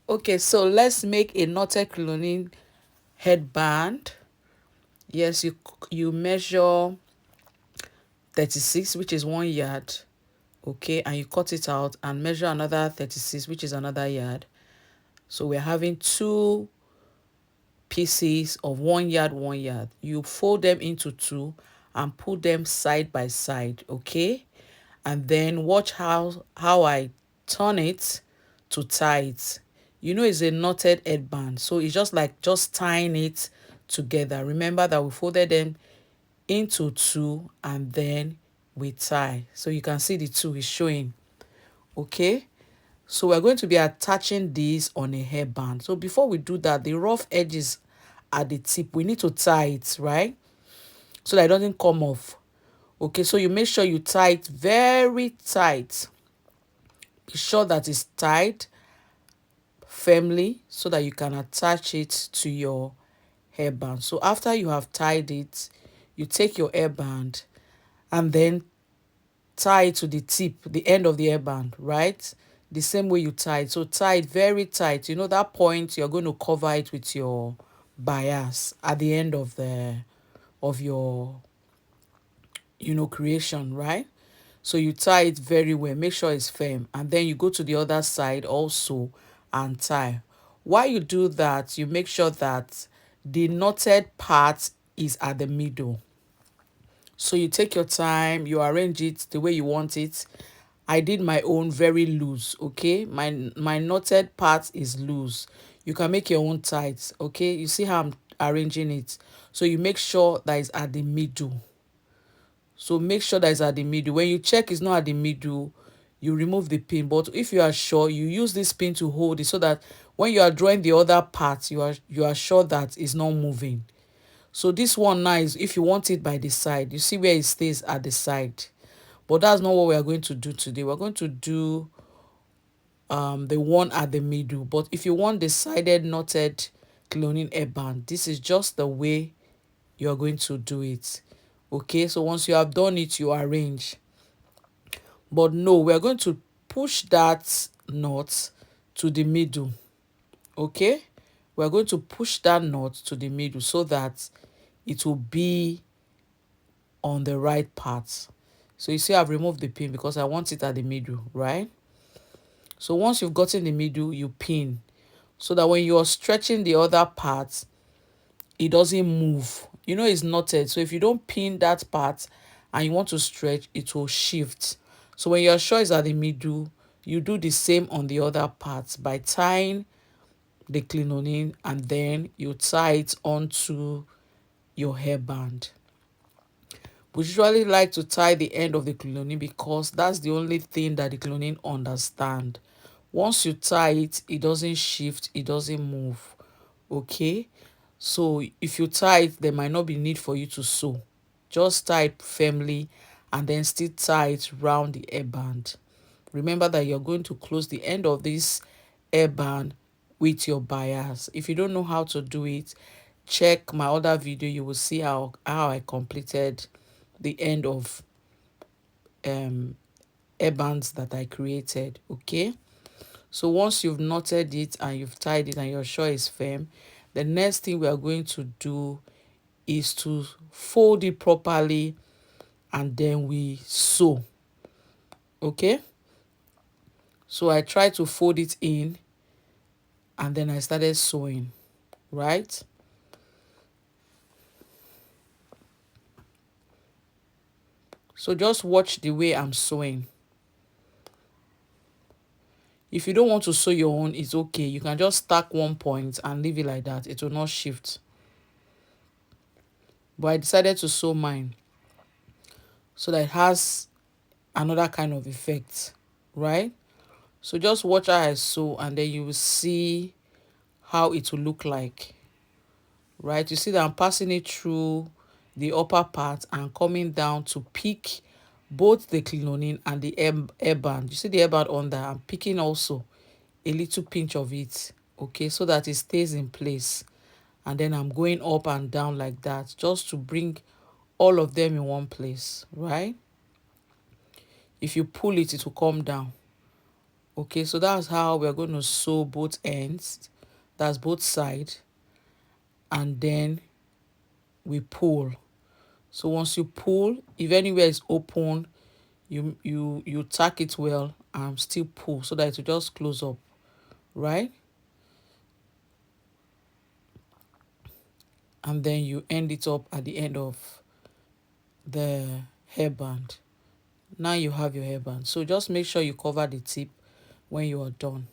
Okay, so let's make a knotted crinoline headband. Yes, you measure 36, which is 1 yard. Okay, and you cut it out and measure another 36, which is another yard. So we're having two pieces of 1 yard, 1 yard. You fold them into two and put them side by side. Okay, and then watch how I turn it to tie it. You know, it's a knotted headband, so it's just tying it together. Remember that we folded them into two and then we tie, so you can see the two is showing. Okay, so we're going to be attaching this on a hairband. So before we do that, the rough edges at the tip, we need to tie it, right, so that it doesn't come off. Okay, so you make sure you tie it very tight. Be sure that it's tied firmly so that you can attach it to your hairband. So after you have tied it, you take your hairband and then tie it to the tip, the end of the hairband, right? The same way you tie it. So tie it very tight. You know that point, you're going to cover it with your bias at the end of your creation, right? So you tie it very well, make sure it's firm, and then you go to the other side also and tie. While you do that, you make sure that the knotted part is at the middle. So you take your time, you arrange it the way you want it. I did my own very loose. Okay, my knotted part is loose. You can make your own tight. Okay, you see how I'm arranging it. So you make sure that it's at the middle. So make sure that it's at the middle. When you check it's not at the middle, you remove the pin. But if you are sure, you use this pin to hold it so that when you are drawing the other part, you are sure that it's not moving. So this one now is if you want it by the side. You see where it stays at the side. But that's not what we are going to do today. We're going to do the one at the middle. But if you want the sided knotted cloning hairband, this is just the way you're going to do it. Okay, so once you have done it, you arrange. But no, we're going to push that knot to the middle. Okay, we're going to push that knot to the middle so that it will be on the right part. So you see I've removed the pin because I want it at the middle, right? So once you've gotten the middle, you pin so that when you're stretching the other part, it doesn't move. You know it's knotted, so if you don't pin that part and you want to stretch, it will shift. So when you're sure it's at the middle, you do the same on the other parts by tying the crinoline and then you tie it onto your hairband. We usually like to tie the end of the crinoline because that's the only thing that the crinoline understand. Once you tie it, it doesn't shift, it doesn't move. Okay, so if you tie it, there might not be need for you to sew. Just tie it firmly and then still tie it round the hairband. Remember that you're going to close the end of this hairband with your bias. If you don't know how to do it, check my other video. You will see how I completed the end of hairbands that I created. Okay, so once you've knotted it and you've tied it and you're sure it's firm, the next thing we are going to do is to fold it properly and then we sew. Okay, so I tried to fold it in and then I started sewing, right? So just watch the way I'm sewing. If you don't want to sew your own, it's okay. You can just stack one point and leave it like that. It will not shift. But I decided to sew mine so that it has another kind of effect, right? So just watch how I sew and then you will see how it will look like, right? You see that I'm passing it through the upper part and coming down to pick both the crinoline and the hairband. You see the hairband on there. I'm picking also a little pinch of it, okay, so that it stays in place. And then I'm going up and down like that just to bring all of them in one place, right? If you pull it, it will come down. Okay, so that's how we're going to sew both ends. That's both sides. And then we pull. So once you pull, if anywhere is open, you tack it well and still pull so that it will just close up, right? And then you end it up at the end of the hairband. Now you have your hairband. So just make sure you cover the tip when you are done.